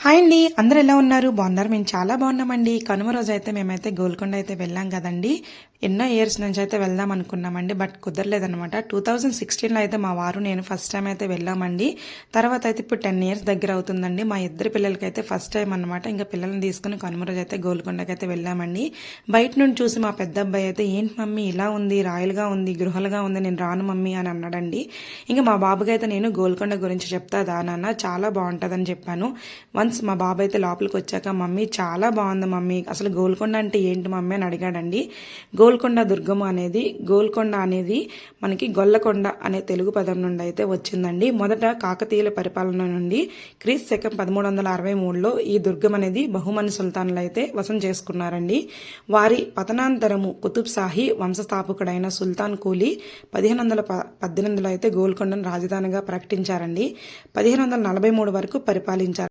Hi అండి, అందరూ ఎలా ఉన్నారు? బాగున్నారు? మేము చాలా బాగున్నామండి. కనుమ రోజు అయితే మేమైతే గోల్కొండ అయితే వెళ్ళాం కదండి. ఎన్నో ఇయర్స్ నుంచి అయితే వెళ్దాం అనుకున్నామండి, బట్ కుదరలేదనమాట. 2016లో అయితే మా వారు నేను ఫస్ట్ టైం అయితే వెళ్ళామండి. తర్వాత అయితే ఇప్పుడు 10 ఇయర్స్ దగ్గర అవుతుందండి. మా ఇద్దరు పిల్లలకైతే ఫస్ట్ టైం అనమాట. ఇంకా పిల్లల్ని తీసుకుని కనుమ రోజు అయితే గోల్కొండకి అయితే వెళ్ళామండి. బయట నుండి చూసి మా పెద్ద అబ్బాయి అయితే, ఏంటి మమ్మీ ఇలా ఉంది, రాయలుగా ఉంది, గృహలుగా ఉంది, నేను రాను మమ్మీ అని అన్నాడండి. ఇంకా మా బాబుకి అయితే నేను గోల్కొండ గురించి చెప్తా నాన్న, చాలా బాగుంటుందని చెప్పాను. వన్స్ మా బాబు అయితే లోపలికి వచ్చాక, మమ్మీ చాలా బాగుంది మమ్మీ, అసలు గోల్కొండ అంటే ఏంటి మమ్మీ అని అడిగాడండి. గోల్కొండ దుర్గము అనేది, గోల్కొండ అనేది మనకి గొల్లకొండ అనే తెలుగు పదం నుండి అయితే వచ్చిందండి. మొదట కాకతీయుల పరిపాలన నుండి క్రీస్తు శకం 1363లో ఈ దుర్గం అనేది బహుమని సుల్తాన్లు అయితే వశం చేసుకున్నారండి. వారి పతనాంతరము కుతుబ్ షాహీ వంశస్థాపకుడైన సుల్తాన్ కూలీ 1518లో అయితే గోల్కొండను రాజధానిగా ప్రకటించారండి. 1543 వరకు పరిపాలించారు.